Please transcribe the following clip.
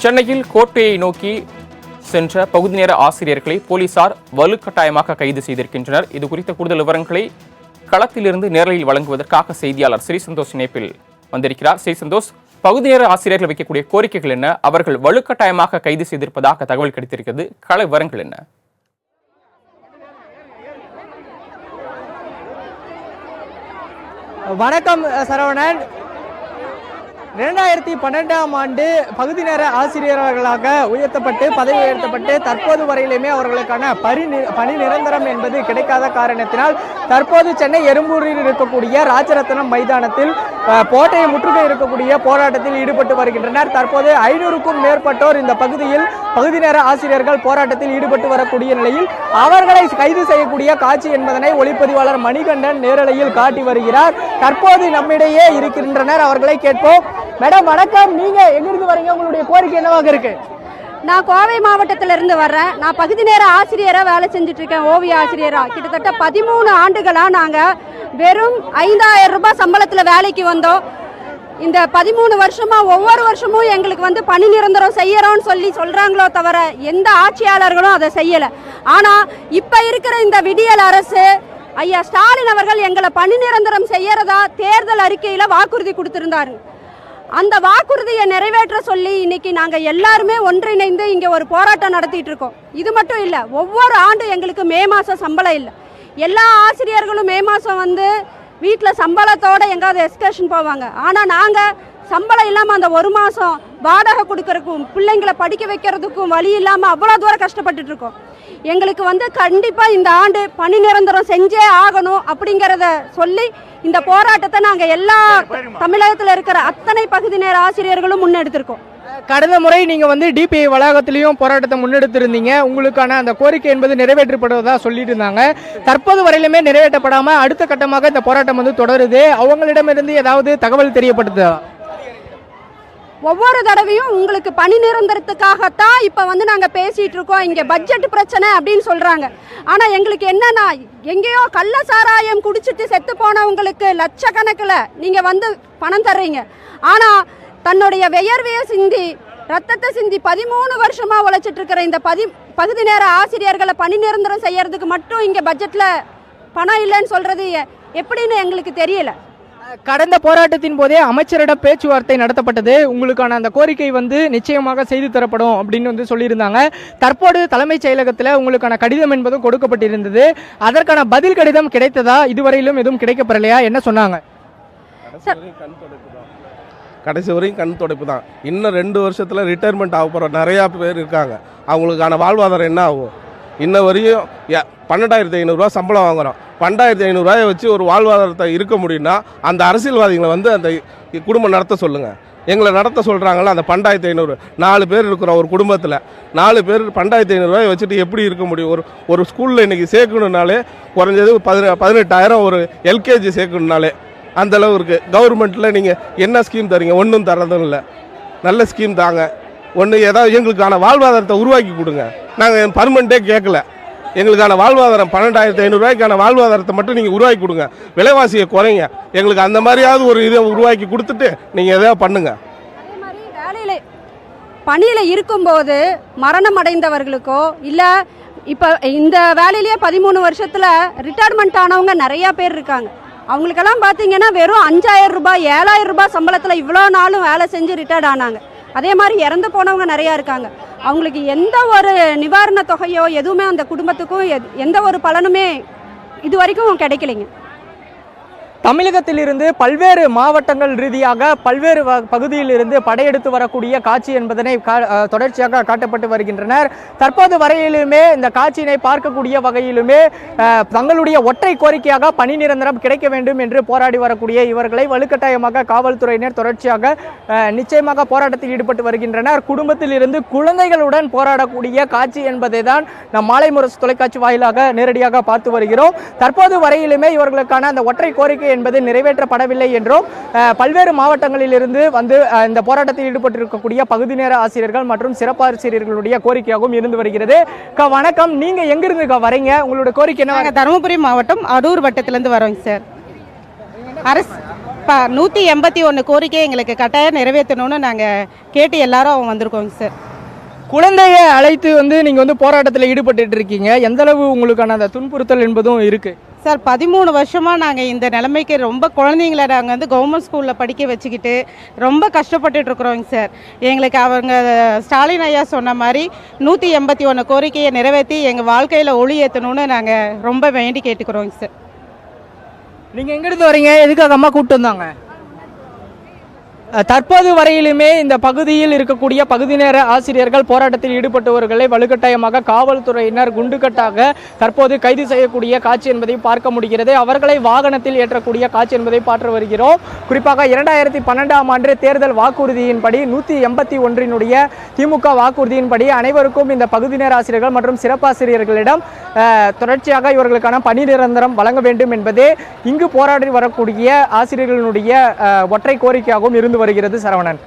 சென்னையில் கோட்டையை நோக்கி சென்ற பகுதி நேர ஆசிரியர்களை போலீசார் வலுக்கட்டாயமாக கைது செய்திருக்கின்றனர். இது குறித்த கூடுதல் விவரங்களை களத்திலிருந்து நேரலையில் வழங்குவதற்காக செய்தியாளர் ஸ்ரீ சந்தோஷ் இணைப்பில் வந்திருக்கிறார். ஸ்ரீ சந்தோஷ், பகுதி நேர ஆசிரியர்கள் வைக்கக்கூடிய கோரிக்கைகள் என்ன? அவர்கள் வலுக்கட்டாயமாக கைது செய்திருப்பதாக தகவல் கிடைத்திருக்கிறது. கள விவரங்கள் என்ன? வணக்கம் சரவணன். 2012ஆம் ஆண்டு பகுதி நேர ஆசிரியர்களாக உயர்த்தப்பட்டு பதவி உயர்த்தப்பட்டு தற்போது வரையிலுமே அவர்களுக்கான பணி நிரந்தரம் என்பது கிடைக்காத காரணத்தினால் தற்போது சென்னை எறும்பூரில் இருக்கக்கூடிய ராஜரத்னம் மைதானத்தில் கோட்டையை முற்றுகை இருக்கக்கூடிய போராட்டத்தில் ஈடுபட்டு வருகின்றனர். தற்போது 500க்கும் மேற்பட்டோர் இந்த பகுதியில் பகுதி நேர ஆசிரியர்கள் போராட்டத்தில் ஈடுபட்டு வரக்கூடிய நிலையில் அவர்களை கைது செய்யக்கூடிய காட்சி என்பதனை ஒளிப்பதிவாளர் மணிகண்டன் நேரலையில் காட்டி வருகிறார். தற்போது நம்மிடையே இருக்கின்றனர், அவர்களை கேட்போம். மேடம் வணக்கம், நீங்க எங்கிருந்து வரீங்க? உங்களுடைய கோரிக்கை என்னவாக இருக்கு? நான் கோவை மாவட்டத்திலிருந்து வர்றேன். நான் பகுதி நேர ஆசிரியராக வேலை செஞ்சுட்டு இருக்கேன், ஓவிய ஆசிரியராக. கிட்டத்தட்ட 13 ஆண்டுகளாக நாங்கள் வெறும் 5000 ரூபாய் சம்பளத்தில் வேலைக்கு வந்தோம். இந்த 13 வருஷமா ஒவ்வொரு வருஷமும் எங்களுக்கு பணி நிரந்தரம் செய்யறோம்னு சொல்றாங்களோ தவிர எந்த ஆட்சியாளர்களும் அதை செய்யலை. ஆனால் இப்போ இருக்கிற இந்த விடியல் அரசு ஐயா ஸ்டாலின் அவர்கள் எங்களை பணி நிரந்தரம் செய்யறதா தேர்தல் அறிக்கையில் வாக்குறுதி கொடுத்திருந்தாரு. அந்த வாக்குறுதியை நிறைவேற்ற சொல்லி இன்னைக்கு நாங்கள் எல்லாருமே ஒன்றிணைந்து இங்கே ஒரு போராட்டம் நடத்திட்டு இருக்கோம். இது மட்டும் இல்லை, ஒவ்வொரு ஆண்டும் எங்களுக்கு மே மாதம் சம்பளம் இல்லை. எல்லா ஆசிரியர்களும் மே மாதம் வீட்டில் சம்பளத்தோடு எங்காவது எக்ஸ்கர்ஷன் போவாங்க. ஆனால் நாங்கள் சம்பளம் இல்லாமல் அந்த ஒரு மாதம் வாடகை கொடுக்கறதுக்கும் பிள்ளைங்களை படிக்க வைக்கிறதுக்கும் வழி இல்லாமல் அவ்வளோ தூரம் கஷ்டப்பட்டுட்டு இருக்கோம். எங்களுக்கு கண்டிப்பாக இந்த ஆண்டு பணி நிரந்தரம் செஞ்சே ஆகணும் அப்படிங்கிறத சொல்லி இந்த போராட்டத்தை நாங்கள் எல்லா தமிழகத்தில் இருக்கிற அத்தனை பகுதி நேர ஆசிரியர்களும் முன்னெடுத்திருக்கோம். கடந்த முறை நீங்க டிபிஐ வளாகத்திலையும் போராட்டத்தை முன்னெடுத்திருந்தீங்க. உங்களுக்கான அந்த கோரிக்கை என்பது நிறைவேற்றப்படுவதா சொல்லிட்டு இருந்தாங்க. தற்போது வரையிலுமே நிறைவேற்றப்படாம அடுத்த கட்டமாக இந்த போராட்டம் தொடருது. அவங்களிடமிருந்து ஏதாவது தகவல் தெரியப்படுதா? ஒவ்வொரு தடவையும் உங்களுக்கு பணி நிரந்தரத்துக்காகத்தான் இப்போ நாங்கள் பேசிகிட்டு இருக்கோம். இங்கே பட்ஜெட் பிரச்சனை அப்படின்னு சொல்கிறாங்க. ஆனால் எங்களுக்கு என்னன்னா, எங்கேயோ கள்ள சாராயம் குடிச்சிட்டு செத்து போனவங்களுக்கு லட்சக்கணக்கில் நீங்கள் பணம் தர்றீங்க. ஆனால் தன்னுடைய வியர்வையை சிந்தி ரத்தத்தை சிந்தி 13 வருஷமாக உழைச்சிட்டு இருக்கிற இந்த பகுதி நேர ஆசிரியர்களை பணி நிரந்தரம் செய்யறதுக்கு மட்டும் இங்கே பட்ஜெட்டில் பணம் இல்லைன்னு சொல்கிறது எப்படின்னு எங்களுக்கு தெரியல. கடந்த போராட்டத்தின் போதே அமைச்சரிடம் பேச்சுவார்த்தை நடத்தப்பட்டது. உங்களுக்கான அந்த கோரிக்கை நிச்சயமாக செய்து தரப்படும் அப்படின்னு சொல்லியிருந்தாங்க. தற்போது தலைமைச் செயலகத்தில் உங்களுக்கான கடிதம் என்பதும் கொடுக்கப்பட்டிருந்தது. அதற்கான பதில் கடிதம் கிடைத்ததா? இதுவரையிலும் எதுவும் கிடைக்கப்படலையா? என்ன சொன்னாங்க? கடைசி வரையும் கண் துடைப்பு தான். இன்னும் 2 வருஷத்தில் ரிட்டையர்மெண்ட் ஆக போகிற நிறையா பேர் இருக்காங்க. அவங்களுக்கான வாழ்வாதாரம் என்ன ஆகும்? இன்ன வரையும் 12,500 சம்பளம் வாங்குகிறோம். 12,500 வச்சு ஒரு வாழ்வாதாரத்தை இருக்க முடியும்னா அந்த அரசியல்வாதிகளை அந்த குடும்பம் நடத்த சொல்லுங்கள். எங்களை நடத்த சொல்கிறாங்களா? அந்த 12,500 4 பேர் இருக்கிறோம் ஒரு குடும்பத்தில். 4 பேர் 12,500 வச்சுட்டு எப்படி இருக்க முடியும்? ஒரு ஸ்கூலில் இன்றைக்கி சேர்க்கணுன்னாலே குறைஞ்சது 18,000 ஒரு எல்கேஜி சேர்க்கணுனாலே அந்த அளவு இருக்குது. கவர்மெண்ட்டில் நீங்கள் என்ன ஸ்கீம் தரீங்க? ஒன்றும் தரதும் இல்லை. நல்ல ஸ்கீம் தாங்க. ஏதாவது எங்களுக்கான வாழ்வாதாரத்தை உருவாக்கி கொடுங்க. நாங்கள் பர்மனெண்ட்டே கேட்கல. எங்களுக்கான வாழ்வாதாரம் 12,500 வாழ்வாதாரத்தை மட்டும் நீங்கள் உருவாக்கி கொடுங்க. விலைவாசியை குறைங்க. எங்களுக்கு அந்த மாதிரியாவது ஒரு இதை உருவாக்கி கொடுத்துட்டு நீங்கள் எதாவது பண்ணுங்கள். அதே மாதிரி வேலையில் பணியில் இருக்கும்போது மரணம் அடைந்தவர்களுக்கோ இல்லை இப்போ இந்த வேலையிலேயே 13 வருஷத்தில் ரிட்டையர்மெண்ட் ஆனவங்க நிறையா பேர் இருக்காங்க. அவங்களுக்கெல்லாம் பார்த்தீங்கன்னா வெறும் 5,000 ரூபாய் 7,000 ரூபாய் சம்பளத்தில் இவ்வளோ நாளும் வேலை செஞ்சு ரிட்டையர்ட் ஆனாங்க. அதே மாதிரி இறந்து போனவங்க நிறையா இருக்காங்க. அவங்களுக்கு எந்த ஒரு நிவாரண தொகையோ எதுவுமே அந்த குடும்பத்துக்கும் எந்த ஒரு பலனுமே இது வரைக்கும் கிடைக்கலைங்க. தமிழகத்திலிருந்து பல்வேறு மாவட்டங்கள் ரீதியாக பல்வேறு பகுதியிலிருந்து படையெடுத்து வரக்கூடிய காட்சி என்பதனை தொடர்ச்சியாக காட்டப்பட்டு வருகின்றனர். தற்போது வரையிலுமே இந்த காட்சியினை பார்க்கக்கூடிய வகையிலுமே தங்களுடைய ஒற்றை கோரிக்கையாக பணி நிரந்தரம் கிடைக்க வேண்டும் என்று போராடி வரக்கூடிய இவர்களை வலுக்கட்டாயமாக காவல்துறையினர் தொடர்ச்சியாக நிச்சயமாக போராட்டத்தில் ஈடுபட்டு வருகின்றனர். குடும்பத்தில் இருந்து குழந்தைகளுடன் போராடக்கூடிய காட்சி என்பதை தான் நம் மாலை முரசு தொலைக்காட்சி வாயிலாக நேரடியாக பார்த்து வருகிறோம். தற்போது வரையிலுமே இவர்களுக்கான அந்த ஒற்றை கோரிக்கை என்பது நிறைவேற்றப்படவில்லை என்றும் பல்வேறு மாவட்டங்களில் இருந்து இந்த போராட்டத்தில் ஈடுபட்டிருக்கக்கூடிய பகுதி நேர ஆசிரியர்கள் மற்றும் சிறப்பு ஆசிரியர்களுடைய கோரிக்கையாகவும் இருந்து வருகிறது. வணக்கம், நீங்க எங்கிருந்து வரீங்க? உங்களுடைய கோரிக்கை என்ன? தருமபுரி மாவட்டம் அரூர் வட்டத்திலிருந்து வரோங்க சார். 181 கோரிக்கை எங்களுக்கு கட்டாயம் நிறைவேற்றணும்னு நாங்கள் கேட்டு எல்லாரும் வந்திருக்கோங்க சார். குழந்தையை அழைத்து நீங்கள் போராட்டத்தில் ஈடுபட்டு இருக்கீங்க. எந்த அளவு உங்களுக்கான அந்த துன்புறுத்தல் என்பதும் இருக்கு சார்? 13 வருஷமாக நாங்கள் இந்த நிலைமைக்கு ரொம்ப குழந்தைங்கள நாங்கள் கவர்மெண்ட் ஸ்கூலில் படிக்க வச்சுக்கிட்டு ரொம்ப கஷ்டப்பட்டுட்டு இருக்கிறோங்க சார். எங்களுக்கு அவங்க ஸ்டாலின் ஐயா சொன்ன மாதிரி 181 கோரிக்கையை நிறைவேற்றி எங்கள் வாழ்க்கையில் ஒளி ஏற்றணும்னு நாங்கள் ரொம்ப வேண்டி கேட்டுக்கிறோங்க சார். நீங்கள் எங்கேருந்து வரீங்க? எதுக்காக அம்மா கூப்பிட்டு வந்தாங்க? தற்போது வரையிலுமே இந்த பகுதியில் இருக்கக்கூடிய பகுதி நேர ஆசிரியர்கள் போராட்டத்தில் ஈடுபட்டவர்களை வலுக்கட்டாயமாக காவல்துறையினர் குண்டுகட்டாக தற்போது கைது செய்யக்கூடிய காட்சி என்பதை பார்க்க முடிகிறது. அவர்களை வாகனத்தில் ஏற்றக்கூடிய காட்சி என்பதை பார்த்து வருகிறோம். குறிப்பாக 2012ஆம் ஆண்டு தேர்தல் வாக்குறுதியின்படி 181னுடைய திமுக வாக்குறுதியின்படி அனைவருக்கும் இந்த பகுதி நேர ஆசிரியர்கள் மற்றும் சிறப்பாசிரியர்களிடம் தொடர்ச்சியாக இவர்களுக்கான பணி நிரந்தரம் வழங்க வேண்டும் என்பதே இங்கு போராடி வரக்கூடிய ஆசிரியர்களுடைய ஒற்றை கோரிக்கையாகவும் இருந்து வருகிறது. சரவணன்.